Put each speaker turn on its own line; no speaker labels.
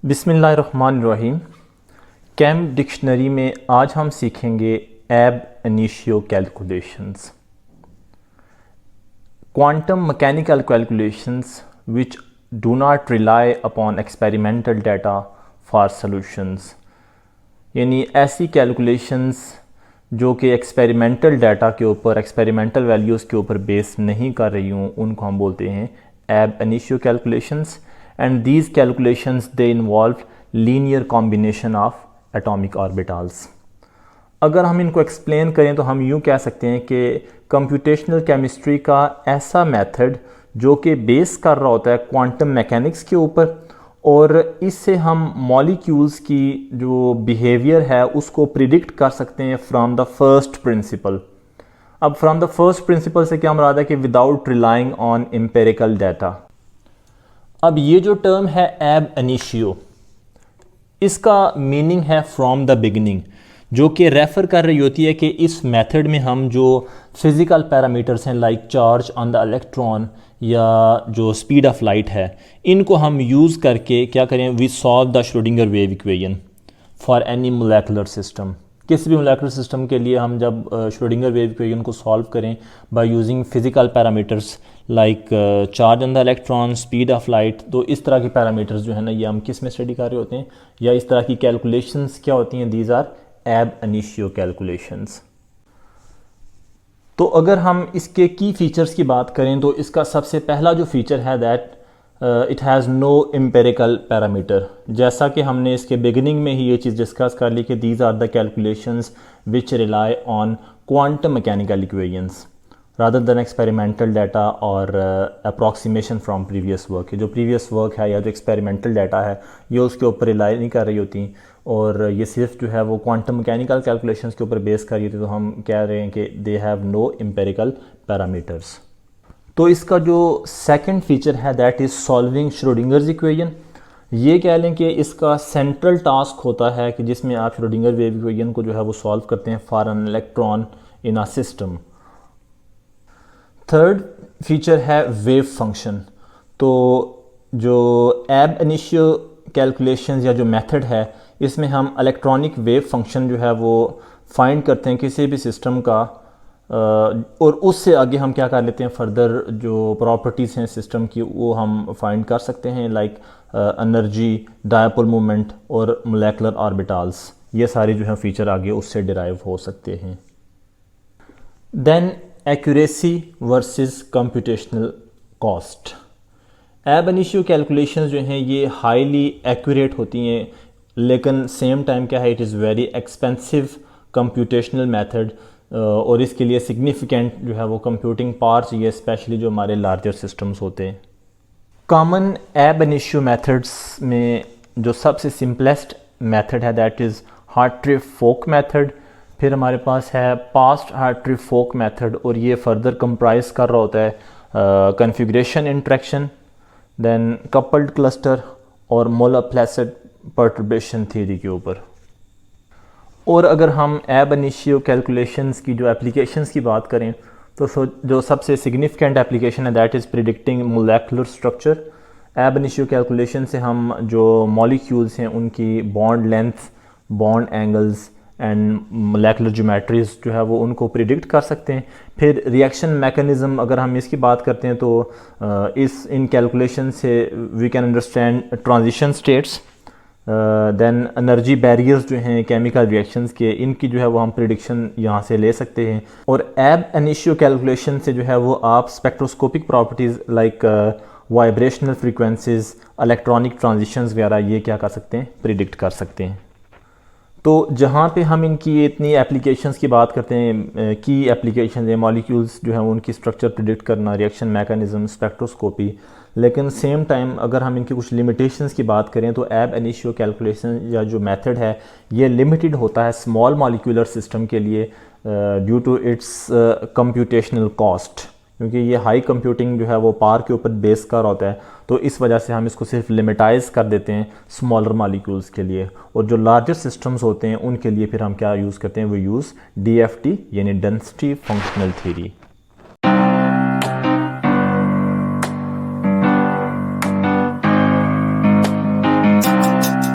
बिस्मिल्लाहिर्रहमानिर्रहीम। Cam dictionary में आज हम सीखेंगे एब initio calculations, quantum mechanical calculations which do not rely upon experimental data for solutions. यानी ऐसी कैलकुलेशंस जो कि एक्सपेरिमेंटल डाटा के ऊपर, एक्सपेरिमेंटल वैल्यूज़ के ऊपर बेस नहीं कर रही हूँ, उनको हम बोलते हैं एब initio calculations. And these calculations they involve linear combination of atomic orbitals। अगर हम इनको एक्सप्लेन करें तो हम यूँ कह सकते हैं कि कंप्यूटेशनल केमिस्ट्री का ऐसा मेथड जो कि बेस कर रहा होता है क्वांटम मैकेनिक्स के ऊपर, और इससे हम मॉलिक्यूल्स की जो बिहेवियर है उसको प्रिडिक्ट कर सकते हैं फ्रॉम द फर्स्ट प्रिंसिपल। अब फ्रॉम द फर्स्ट प्रिंसिपल से क्या मुराद है कि without relying on empirical data. अब ये जो टर्म है एब इनिशियो, इसका मीनिंग है फ्रॉम द बिगिनिंग, जो कि रेफ़र कर रही होती है कि इस मेथड में हम जो फिज़िकल पैरामीटर्स हैं like charge on the electron या जो स्पीड ऑफ लाइट है, इनको हम यूज़ करके क्या करें, we solve the Schrodinger wave equation for any molecular system. किसी भी मोलेकुलर सिस्टम के लिए हम जब श्रोडिंगर वेव इक्वेशन को सॉल्व करें by using physical parameters like charge on the electron, speed of light, तो इस तरह के पैरामीटर्स जो है ना, ये हम किस में स्टडी कर रहे होते हैं, या इस तरह की कैलकुलेशंस क्या होती हैं, these are ab initio calculations. तो अगर हम इसके की फ़ीचर्स की बात करें तो इसका सबसे पहला जो फीचर है that it has no empirical parameter. जैसा कि हमने इसके बिगिनिंग में ही ये चीज़ डिस्कस कर ली कि these are the calculations which rely on quantum mechanical equations rather than experimental data और अप्रॉक्सीमेशन फ्रॉम प्रीवियस वर्क। जो प्रीवियस वर्क है या जो एक्सपेरिमेंटल डाटा है ये उसके ऊपर रिलाई नहीं कर रही होती, और ये सिर्फ जो है वो क्वांटम मैकेनिकल कैलकुलेशंस के ऊपर बेस कर रही होती, तो हम कह रहे हैं कि they have no empirical parameters. तो इसका जो सेकंड फीचर है that is solving Schrodinger's equation. ये कह लें कि इसका सेंट्रल टास्क होता है कि जिसमें आप श्रोडिंगर वेव इक्वेशन को जो है वो सॉल्व करते हैं for an electron in a system. Third feature है वेव फंक्शन। तो जो एब इनिशियो कैलकुलेशंस या जो मेथड है, इसमें हम इलेक्ट्रॉनिक वेव फंक्शन जो है वो फाइंड करते हैं किसी भी सिस्टम का, और उससे आगे हम क्या कर लेते हैं, फर्दर जो प्रॉपर्टीज़ हैं सिस्टम की वो हम फाइंड कर सकते हैं लाइक एनर्जी, डायपोल मोमेंट और मोलेकुलर ऑर्बिटल्स। ये सारी जो है फीचर आगे उससे डिराइव हो सकते हैं। Then accuracy versus computational cost. Ab initio calculations जो हैं ये हाईली एक्यूरेट होती हैं, लेकिन सेम टाइम क्या है, it is very expensive computational method, और इसके लिए सिग्निफिकेंट जो है वो कंप्यूटिंग पावर चाहिए, स्पेशली जो हमारे लार्जर सिस्टम्स होते हैं। कॉमन एब इनिशियो मेथड्स में जो सबसे सिंपलेस्ट मेथड है दैट इज़ हार्ट्री-फोक मेथड। फिर हमारे पास है पास्ट हार्ट्री-फोक मेथड, और ये फर्दर कंप्राइज कर रहा होता है configuration interaction, then coupled cluster और मोलर-प्लेसिड पर्टर्बेशन थ्योरी के ऊपर। और अगर हम एब इनिशियो कैलकुलेशंस की जो एप्लीकेशंस की बात करें तो जो सबसे सिग्निफिकेंट एप्लीकेशन है that is predicting molecular structure. एब इनिशियो कैलकुलेशन से हम जो मॉलिक्यूल्स हैं उनकी bond length, bond angles and molecular geometries जो है वो उनको प्रिडिक्ट कर सकते हैं। फिर रिएक्शन मैकेनिज़्म अगर हम इसकी बात करते हैं तो इन कैलकुलेशन से we can understand transition states, then energy barriers जो हैं केमिकल रिएक्शंस के, इनकी जो है वो हम प्रिडिक्शन यहाँ से ले सकते हैं। और एब इनिशियो कैलकुलेशन से जो है वो आप spectroscopic properties like vibrational frequencies, electronic transitions वगैरह ये क्या कर सकते हैं, प्रिडिक्ट कर सकते हैं। तो जहाँ पे हम इनकी इतनी एप्लीकेशंस की बात करते हैं, की एप्लीकेशन है मॉलिक्यूल्स जो है उनकी स्ट्रक्चर प्रिडिक्ट करना, रिएक्शन मैकेनिज़्म, स्पेक्ट्रोस्कोपी, लेकिन सेम टाइम अगर हम इनकी कुछ लिमिटेशंस की बात करें तो एब इनिशियो कैलकुलेशन या जो मेथड है ये लिमिटेड होता है स्मॉल मॉलिक्यूलर सिस्टम के लिए due to its computational cost, क्योंकि ये हाई कंप्यूटिंग जो है वो पावर के ऊपर बेस कर होता है, तो इस वजह से हम इसको सिर्फ लिमिटाइज कर देते हैं स्मॉलर मॉलिक्यूल्स के लिए। और जो लार्जर सिस्टम्स होते हैं उनके लिए फिर हम क्या यूज़ करते हैं, वो यूज़ DFT यानी डेंसिटी फंक्शनल थ्योरी।